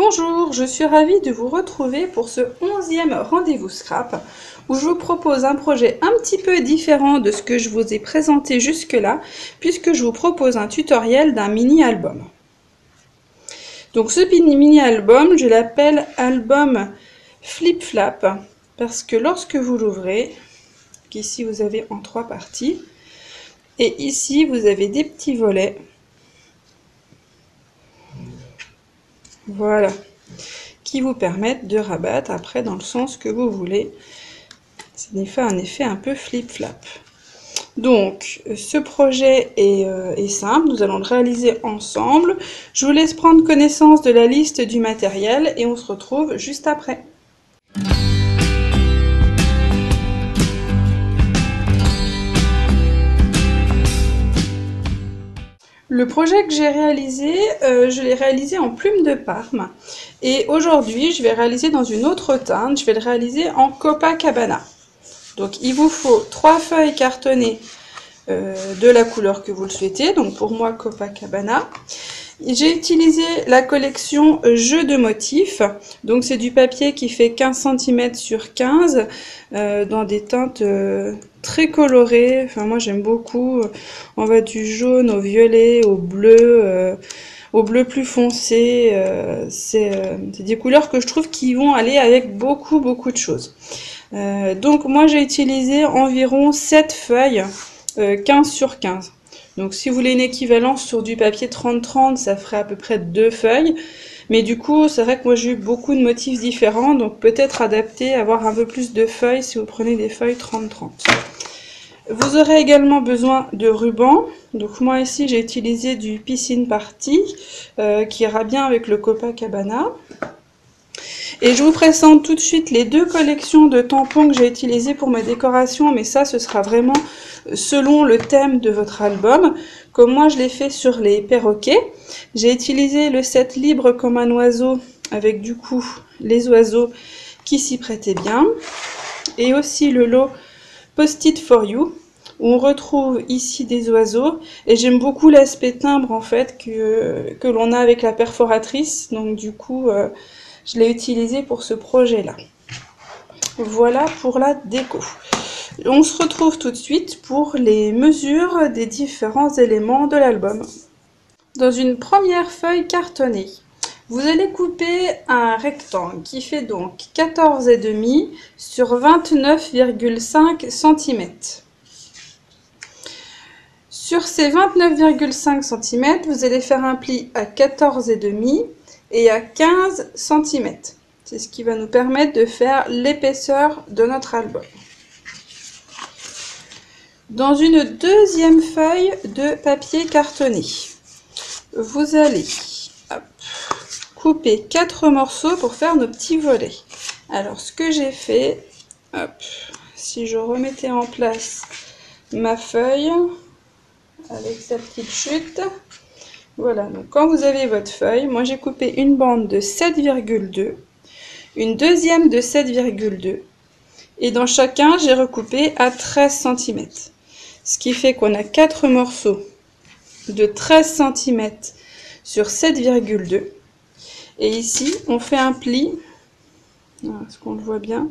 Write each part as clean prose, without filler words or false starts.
Bonjour, je suis ravie de vous retrouver pour ce 11e rendez-vous scrap où je vous propose un projet un petit peu différent de ce que je vous ai présenté jusque-là puisque je vous propose un tutoriel d'un mini-album. Donc ce mini-album, je l'appelle album flip-flap parce que lorsque vous l'ouvrez, ici vous avez en 3 parties et ici vous avez des petits volets. Voilà, qui vous permettent de rabattre après dans le sens que vous voulez. Ça fait un effet un peu flip-flap. Donc, ce projet est simple, nous allons le réaliser ensemble. Je vous laisse prendre connaissance de la liste du matériel et on se retrouve juste après. Le projet que j'ai réalisé, je l'ai réalisé en plume de Parme. Et aujourd'hui, je vais réaliser dans une autre teinte, je vais le réaliser en Copacabana. Donc il vous faut 3 feuilles cartonnées de la couleur que vous le souhaitez, donc pour moi Copacabana. J'ai utilisé la collection Jeux de motifs, donc c'est du papier qui fait 15 cm sur 15 dans des teintes très colorées. Enfin moi j'aime beaucoup, on va du jaune au violet, au bleu plus foncé. C'est des couleurs que je trouve qui vont aller avec beaucoup de choses. Donc moi j'ai utilisé environ 7 feuilles 15 sur 15. Donc si vous voulez une équivalence sur du papier 30-30, ça ferait à peu près 2 feuilles. Mais du coup, c'est vrai que moi j'ai eu beaucoup de motifs différents, donc peut-être adapté, avoir un peu plus de feuilles si vous prenez des feuilles 30-30. Vous aurez également besoin de ruban. Donc moi ici j'ai utilisé du Piscine Party, qui ira bien avec le Copacabana. Et je vous présente tout de suite les 2 collections de tampons que j'ai utilisées pour ma décoration, mais ça ce sera vraiment selon le thème de votre album. Comme moi je l'ai fait sur les perroquets, j'ai utilisé le set libre comme un oiseau avec du coup les oiseaux qui s'y prêtaient bien. Et aussi le lot Post-it for you, où on retrouve ici des oiseaux. Et j'aime beaucoup l'aspect timbre en fait que l'on a avec la perforatrice, donc du coup je l'ai utilisé pour ce projet-là. Voilà pour la déco. On se retrouve tout de suite pour les mesures des différents éléments de l'album. Dans une première feuille cartonnée, vous allez couper un rectangle qui fait donc 14,5 sur 29,5 cm. Sur ces 29,5 cm, vous allez faire un pli à 14,5 et à 15 cm. C'est ce qui va nous permettre de faire l'épaisseur de notre album. Dans une deuxième feuille de papier cartonné, vous allez couper 4 morceaux pour faire nos petits volets. Alors ce que j'ai fait, si je remettais en place ma feuille avec sa petite chute, voilà, donc quand vous avez votre feuille, moi j'ai coupé une bande de 7,2, une deuxième de 7,2 et dans chacun j'ai recoupé à 13 cm. Ce qui fait qu'on a 4 morceaux de 13 cm sur 7,2. Et ici, on fait un pli, est-ce qu'on le voit bien?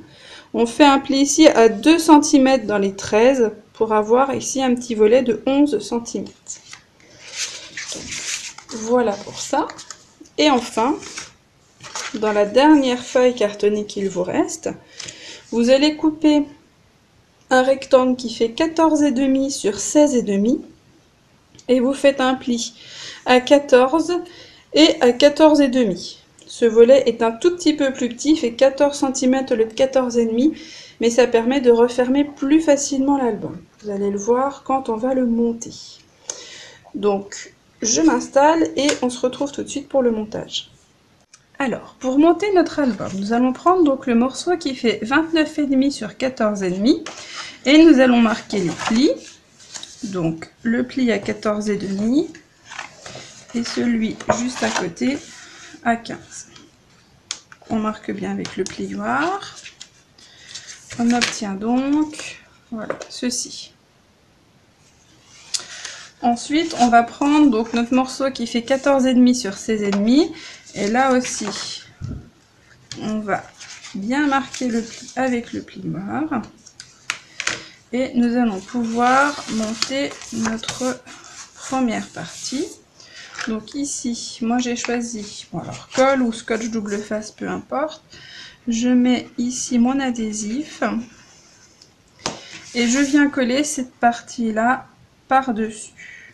On fait un pli ici à 2 cm dans les 13 pour avoir ici un petit volet de 11 cm. Voilà pour ça. Et enfin, dans la dernière feuille cartonnée qu'il vous reste, vous allez couper un rectangle qui fait 14,5 sur 16,5 et vous faites un pli à 14 et à 14,5. Ce volet est un tout petit peu plus petit, il fait 14 cm au lieu de 14,5, mais ça permet de refermer plus facilement l'album. Vous allez le voir quand on va le monter. Donc je m'installe et on se retrouve tout de suite pour le montage. Alors, pour monter notre album, nous allons prendre donc le morceau qui fait 29,5 sur 14,5 et nous allons marquer les plis. Donc, le pli à 14,5 et celui juste à côté à 15. On marque bien avec le plioir. On obtient donc, voilà, ceci. Ensuite, on va prendre donc notre morceau qui fait 14,5 sur 16,5 et là aussi, on va bien marquer le pli avec le plioir. Et nous allons pouvoir monter notre première partie. Donc ici, moi j'ai choisi, bon alors colle ou scotch double face, peu importe. Je mets ici mon adhésif et je viens coller cette partie-là par-dessus.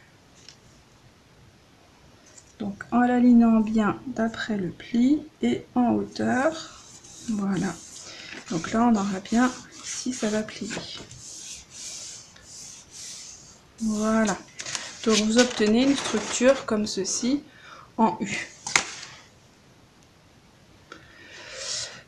Donc en l'alignant bien d'après le pli et en hauteur. Voilà. Donc là on aura bien, ici ça va plier. Voilà. Donc vous obtenez une structure comme ceci en U.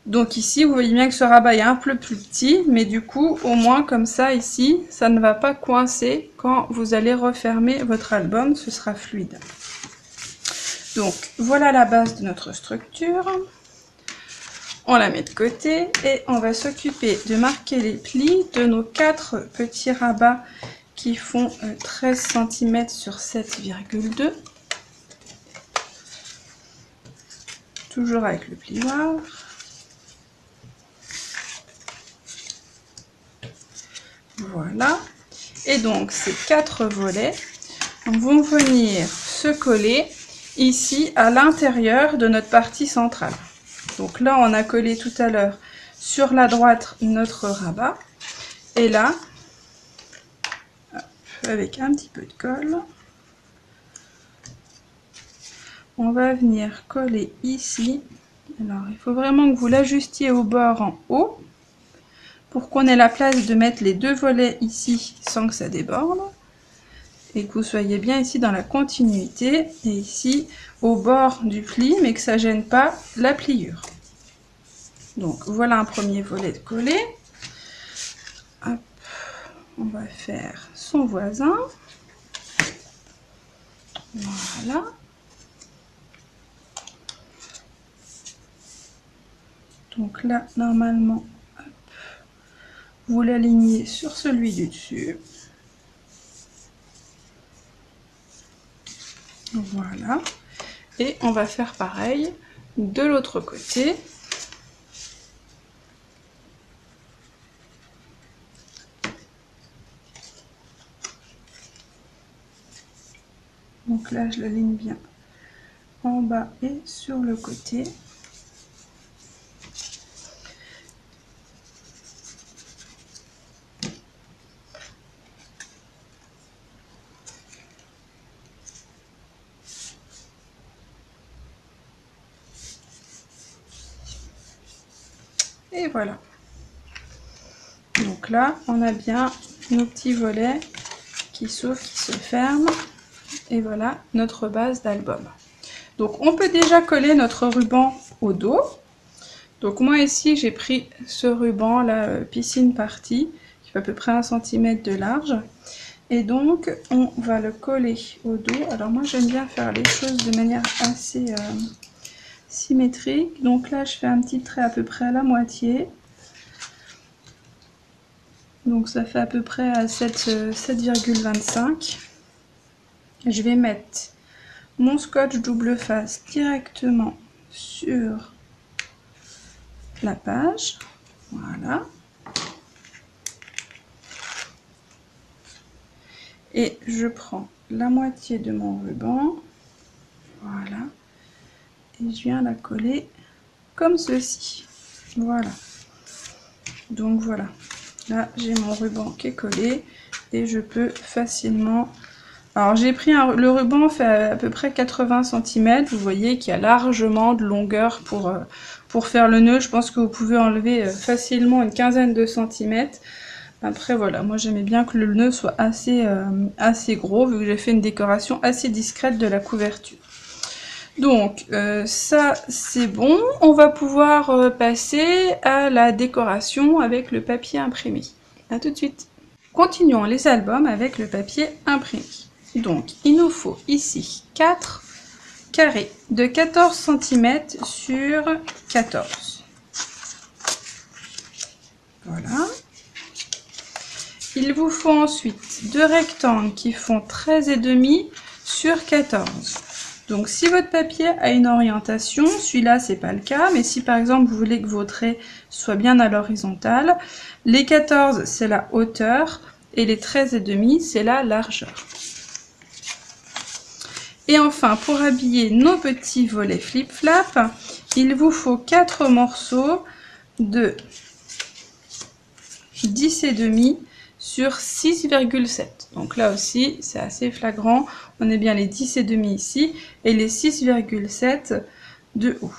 Donc ici, vous voyez bien que ce rabat est un peu plus petit, mais du coup, au moins comme ça, ici, ça ne va pas coincer quand vous allez refermer votre album, ce sera fluide. Donc voilà la base de notre structure. On la met de côté et on va s'occuper de marquer les plis de nos 4 petits rabats qui font 13 cm sur 7,2. Toujours avec le plioir. Voilà. Et donc ces 4 volets vont venir se coller ici à l'intérieur de notre partie centrale. Donc là on a collé tout à l'heure sur la droite notre rabat. Et là, hop, avec un petit peu de colle, on va venir coller ici. Alors il faut vraiment que vous l'ajustiez au bord en haut pour qu'on ait la place de mettre les 2 volets ici sans que ça déborde. Et que vous soyez bien ici dans la continuité et ici au bord du pli, mais que ça ne gêne pas la pliure. Donc voilà un premier volet de collé. Hop, on va faire son voisin. Voilà. Donc là, normalement, hop, vous l'alignez sur celui du dessus. Voilà. Et on va faire pareil de l'autre côté. Donc là, je l'aligne bien en bas et sur le côté. Et voilà. Donc là, on a bien nos petits volets qui s'ouvrent, qui se ferment. Et voilà notre base d'album. Donc on peut déjà coller notre ruban au dos. Donc moi ici j'ai pris ce ruban, la piscine partie, qui fait à peu près 1 cm de large. Et donc on va le coller au dos. Alors moi j'aime bien faire les choses de manière assez symétrique. Donc là je fais un petit trait à peu près à la moitié. Donc ça fait à peu près à 7,25. Je vais mettre mon scotch double face directement sur la page. Voilà. Et je prends la moitié de mon ruban. Voilà. Et je viens la coller comme ceci. Voilà. Donc voilà. Là, j'ai mon ruban qui est collé et je peux facilement... Alors, j'ai pris le ruban fait à peu près 80 cm. Vous voyez qu'il y a largement de longueur pour faire le nœud. Je pense que vous pouvez enlever facilement une quinzaine de centimètres. Après, voilà, moi j'aimais bien que le nœud soit assez gros, vu que j'ai fait une décoration assez discrète de la couverture. Donc, ça c'est bon. On va pouvoir passer à la décoration avec le papier imprimé. A tout de suite. Continuons les albums avec le papier imprimé. Donc, il nous faut ici 4 carrés de 14 cm sur 14. Voilà. Il vous faut ensuite 2 rectangles qui font 13,5 sur 14. Donc si votre papier a une orientation, celui-là c'est pas le cas, mais si par exemple vous voulez que vos traits soient bien à l'horizontale, les 14 c'est la hauteur et les 13,5 c'est la largeur. Et enfin, pour habiller nos petits volets flip-flap, il vous faut 4 morceaux de 10,5 sur 6,7. Donc là aussi, c'est assez flagrant. On est bien les 10,5 ici et les 6,7 de haut.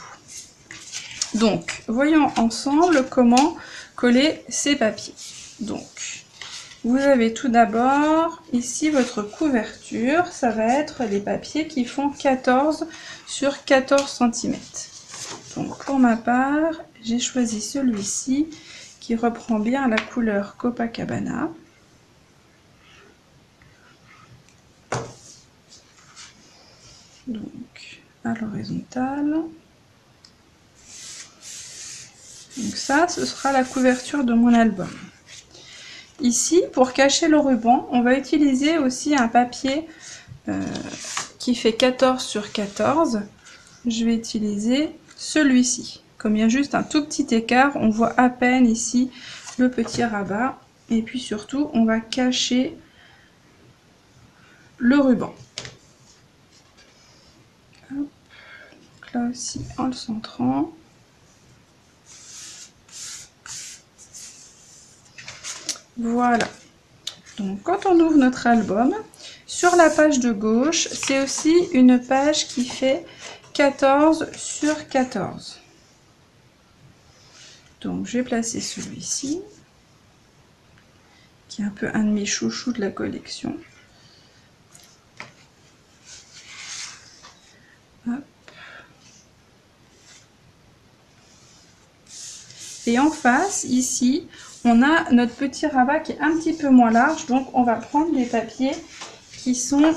Donc, voyons ensemble comment coller ces papiers. Donc, vous avez tout d'abord ici votre couverture. Ça va être les papiers qui font 14 sur 14 cm. Donc, pour ma part, j'ai choisi celui-ci qui reprend bien la couleur Copacabana. Donc à l'horizontale. Donc ça, ce sera la couverture de mon album. Ici, pour cacher le ruban, on va utiliser aussi un papier qui fait 14 sur 14. Je vais utiliser celui-ci. Comme il y a juste un tout petit écart, on voit à peine ici le petit rabat. Et puis surtout, on va cacher le ruban. Hop. Donc là aussi, en le centrant. Voilà. Donc quand on ouvre notre album, sur la page de gauche, c'est aussi une page qui fait 14 sur 14. Donc je vais placer celui-ci, qui est un peu un de mes chouchous de la collection. Hop. Et en face, ici, on a notre petit rabat qui est un petit peu moins large. Donc on va prendre des papiers qui font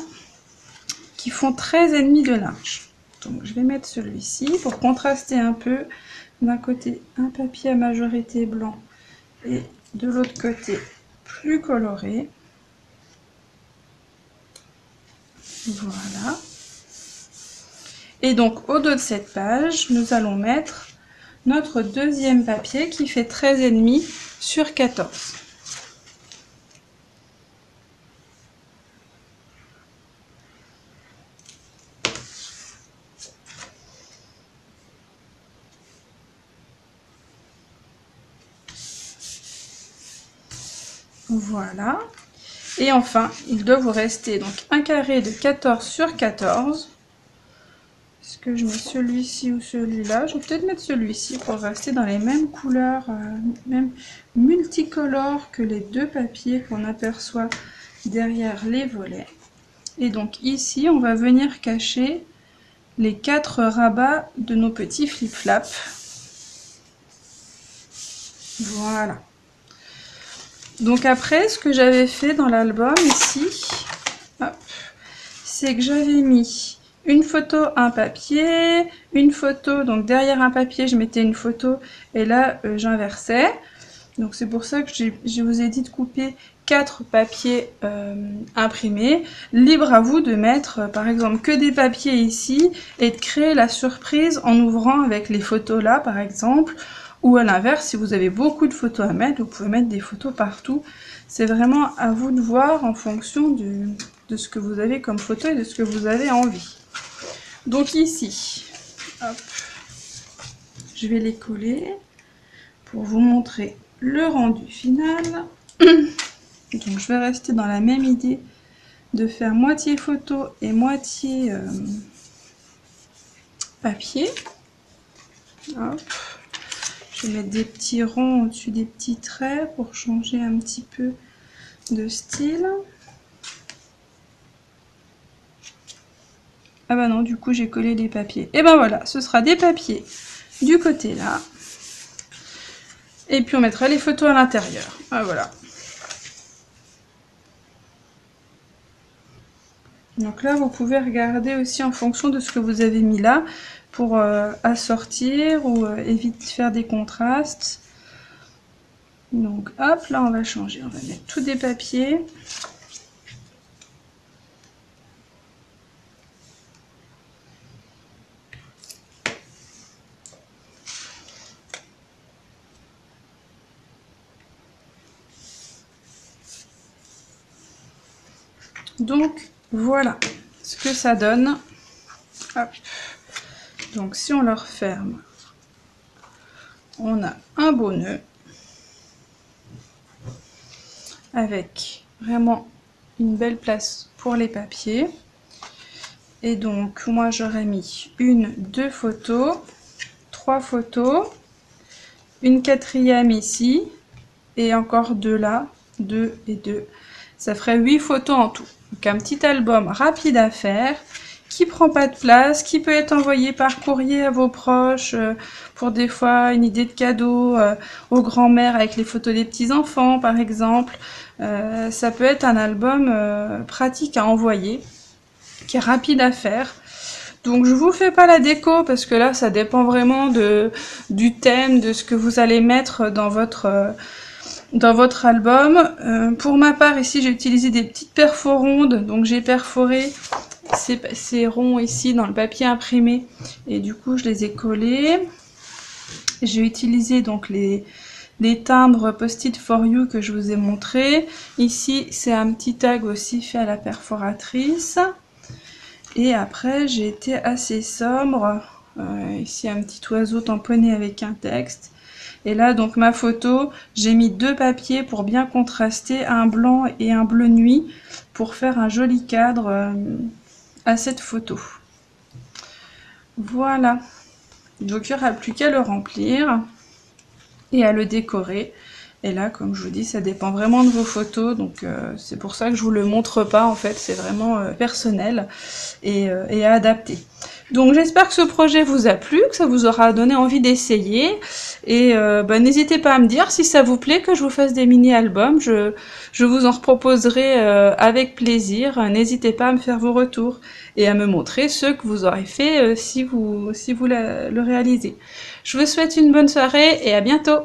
13,5 de large. Donc je vais mettre celui-ci pour contraster un peu. D'un côté, un papier à majorité blanc et de l'autre côté, plus coloré. Voilà. Et donc, au dos de cette page, nous allons mettre notre deuxième papier qui fait 13,5 sur 14. Voilà. Et enfin, il doit vous rester donc un carré de 14 sur 14. Est-ce que je mets celui-ci ou celui-là? Je vais peut-être mettre celui-ci pour rester dans les mêmes couleurs, même multicolores que les deux papiers qu'on aperçoit derrière les volets. Et donc ici, on va venir cacher les 4 rabats de nos petits flip-flaps. Voilà. Donc après, ce que j'avais fait dans l'album ici, c'est que j'avais mis une photo, un papier, une photo, donc derrière un papier, je mettais une photo, et là, j'inversais. Donc c'est pour ça que je vous ai dit de couper 4 papiers imprimés. Libre à vous de mettre, par exemple, que des papiers ici, et de créer la surprise en ouvrant avec les photos là, par exemple. Ou à l'inverse, si vous avez beaucoup de photos à mettre, vous pouvez mettre des photos partout. C'est vraiment à vous de voir en fonction de ce que vous avez comme photo et de ce que vous avez envie. Donc ici, hop, je vais les coller pour vous montrer le rendu final. Donc je vais rester dans la même idée de faire moitié photo et moitié papier. Hop. Je vais mettre des petits ronds au-dessus des petits traits pour changer un petit peu de style. Ah bah non, du coup j'ai collé des papiers. Et ben voilà, ce sera des papiers du côté là. Et puis on mettra les photos à l'intérieur. Ah voilà. Donc là, vous pouvez regarder aussi en fonction de ce que vous avez mis là pour assortir ou éviter de faire des contrastes. Donc hop, là on va changer. On va mettre tous des papiers. Donc voilà ce que ça donne. Hop. Donc si on le referme, on a un beau nœud avec vraiment une belle place pour les papiers. Et donc moi j'aurais mis 1, 2 photos, 3 photos, une 4e ici et encore 2 là, 2 et 2. Ça ferait 8 photos en tout. Donc un petit album rapide à faire, qui prend pas de place, qui peut être envoyé par courrier à vos proches, pour des fois une idée de cadeau, aux grands-mères avec les photos des petits-enfants par exemple. Ça peut être un album pratique à envoyer, qui est rapide à faire. Donc je vous fais pas la déco parce que là ça dépend vraiment du thème, de ce que vous allez mettre dans votre album. Pour ma part ici j'ai utilisé des petites perfos rondes, donc j'ai perforé ces ronds ici dans le papier imprimé et du coup je les ai collés. J'ai utilisé donc les timbres post-it for you que je vous ai montré. Ici c'est un petit tag aussi fait à la perforatrice. Et après j'ai été assez sobre. Ici un petit oiseau tamponné avec un texte. Et là donc ma photo, j'ai mis 2 papiers pour bien contraster, un blanc et un bleu nuit, pour faire un joli cadre à cette photo. Voilà. Donc il n'y aura plus qu'à le remplir et à le décorer. Et là, comme je vous dis, ça dépend vraiment de vos photos, donc c'est pour ça que je vous le montre pas, en fait, c'est vraiment personnel et à adapter. Donc j'espère que ce projet vous a plu, que ça vous aura donné envie d'essayer, et n'hésitez pas à me dire si ça vous plaît que je vous fasse des mini-albums, je vous en reproposerai avec plaisir. N'hésitez pas à me faire vos retours et à me montrer ceux que vous aurez fait si vous le réalisez. Je vous souhaite une bonne soirée et à bientôt.